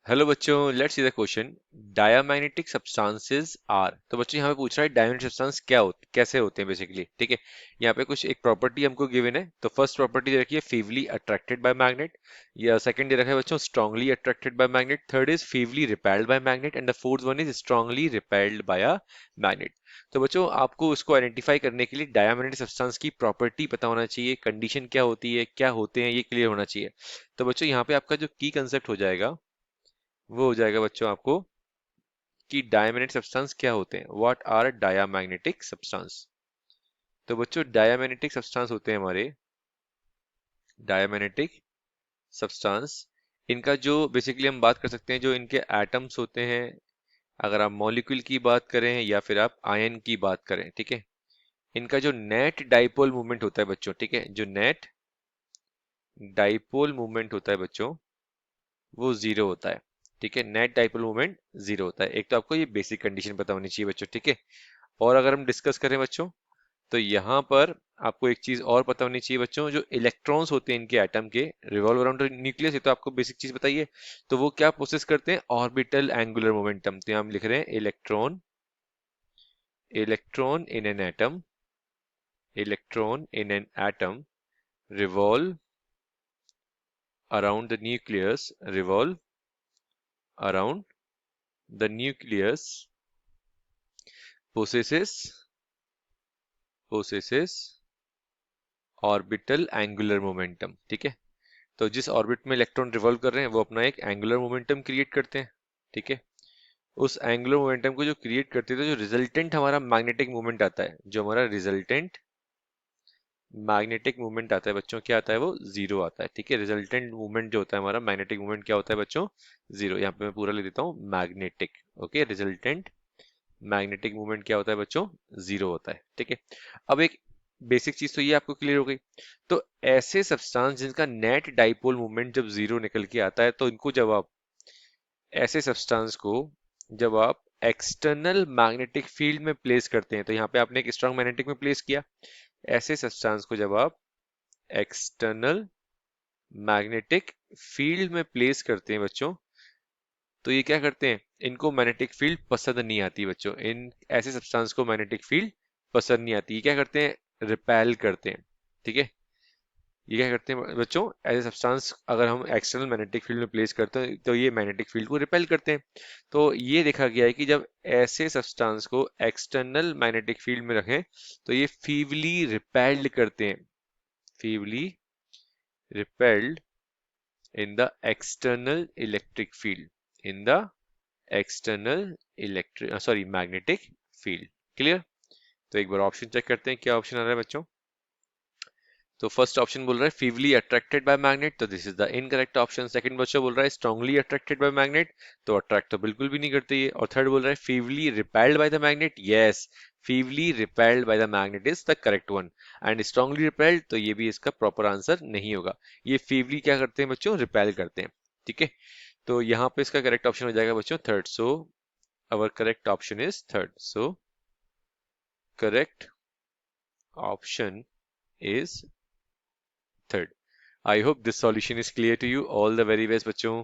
Hello बच्चों, let's see the question. Diamagnetic substances are. तो बच्चों यहाँ पे पूछ रहा है डायमैग्नेटिक सब्सटेंस क्या होते कैसे होते हैं बेसिकली। ठीक है, यहाँ पे कुछ एक प्रॉपर्टी हमको गिवन है। तो फर्स्ट प्रॉपर्टी दे रखी है फीवली अट्रैक्टेड बाय मैग्नेट, या सेकंड दे रखा है बच्चों strongly attracted by magnet, third is feebly repelled by magnet and the fourth one is strongly repelled by a magnet. तो बच्चों आपको उसको आइडेंटिफाई करने के लिए डायमैग्नेटिक सब्सटेंस की प्रॉपर्टी पता होना चाहिए, कंडीशन क्या होती है, क्या होते हैं, ये क्लियर होना चाहिए। तो बच्चों यहाँ पे आपका जो की कंसेप्ट हो जाएगा वो हो जाएगा बच्चों आपको कि डायमैग्नेटिक सब्सटेंस क्या होते हैं, व्हाट आर डायमैग्नेटिक सब्सटेंस। तो बच्चों डायमैग्नेटिक सब्सटेंस होते हैं हमारे डायमैग्नेटिक सब्सटेंस। इनका जो बेसिकली हम बात कर सकते हैं, जो इनके एटम्स होते हैं, अगर आप मॉलिक्यूल की बात करें या फिर आप आयन की बात करें, ठीक है, इनका जो नेट डाइपोल मूवमेंट होता है बच्चों, ठीक है, जो नेट डाइपोल मूवमेंट होता है बच्चों वो जीरो होता है। ठीक है, नेट डाइपोल मूवमेंट जीरो होता है। एक तो आपको ये बेसिक कंडीशन पता होनी चाहिए बच्चों, ठीक है। और अगर हम डिस्कस करें बच्चों, तो यहाँ पर आपको एक चीज और पता होनी चाहिए बच्चों, जो इलेक्ट्रॉन्स होते हैं इनके एटम के रिवॉल्व अराउंड न्यूक्लियस, ये तो आपको बेसिक चीज बताइए। तो वो क्या प्रोसेस करते हैं, ऑर्बिटल एंगुलर मोमेंटम। तो यहाँ हम लिख रहे हैं electron, electron in an atom, electron in an atom revolve around the nucleus, revolve around the nucleus, possesses orbital angular momentum. ठीक है, तो जिस ऑर्बिट में इलेक्ट्रॉन रिवॉल्व कर रहे हैं वो अपना एक एंगुलर मोमेंटम क्रिएट करते हैं। ठीक है, उस एंगुलर मोमेंटम को जो क्रिएट करते हैं, तो जो रिजल्टेंट हमारा मैग्नेटिक मूवमेंट आता है, जो हमारा रिजल्टेंट मैग्नेटिक मूवमेंट आता है बच्चों, क्या आता है, वो जीरो आता है। ठीक है, रिजल्टेंट मूवमेंट जो होता है हमारा मैग्नेटिक मूवमेंट क्या होता है बच्चों, जीरो। यहाँ पे मैं पूरा लिख देता हूँ magnetic. Okay, resultant magnetic movement क्या होता है बच्चों, जीरो होता है। ठीक है, अब एक बेसिक चीज तो ये आपको क्लियर हो गई। तो ऐसे सब्सटेंस जिनका नेट डाइपोल मूवमेंट जब जीरो निकल के आता है, तो इनको जब आप ऐसे सब्सटेंस को जब आप एक्सटर्नल मैग्नेटिक फील्ड में प्लेस करते हैं, तो यहाँ पे आपने एक स्ट्रॉन्ग मैग्नेटिक में प्लेस किया। ऐसे सब्सटेंस को जब आप एक्सटर्नल मैग्नेटिक फील्ड में प्लेस करते हैं बच्चों, तो ये क्या करते हैं, इनको मैग्नेटिक फील्ड पसंद नहीं आती बच्चों। इन ऐसे सब्सटेंस को मैग्नेटिक फील्ड पसंद नहीं आती। ये क्या करते हैं, रिपेल करते हैं। ठीक है, ये क्या करते हैं बच्चों, ऐसे सब्सटेंस अगर हम एक्सटर्नल मैग्नेटिक फील्ड में प्लेस करते हैं तो ये मैग्नेटिक फील्ड को रिपेल करते हैं। तो ये देखा गया है कि जब ऐसे सब्सटेंस को एक्सटर्नल मैग्नेटिक फील्ड में रखें तो ये फीवली रिपेल्ड करते हैं, फीवली repelled in the external electric field, in the external magnetic field। Clear. तो एक बार ऑप्शन चेक करते हैं क्या ऑप्शन आ रहा है बच्चों। तो फर्स्ट ऑप्शन बोल रहा है फीवली अट्रैक्टेड बाय मैग्नेट, तो this is the incorrect option. Second बच्चा बोल रहा है स्ट्रांगली अट्रैक्टेड बाय मैग्नेट, तो अट्रैक्ट तो बिल्कुल भी नहीं करते ये। और थर्ड बोल रहा है feebly repelled by the magnet, yes, feebly repelled by the magnet is the correct one. And strongly repelled, तो ये भी इसका प्रॉपर आंसर नहीं होगा। ये फीवली क्या करते हैं बच्चों, रिपेल करते हैं। ठीक है, तो यहाँ पे इसका करेक्ट ऑप्शन हो जाएगा बच्चों third. So our correct option is third. So correct option is third। I hope this solution is clear to you. All the very best बच्चों।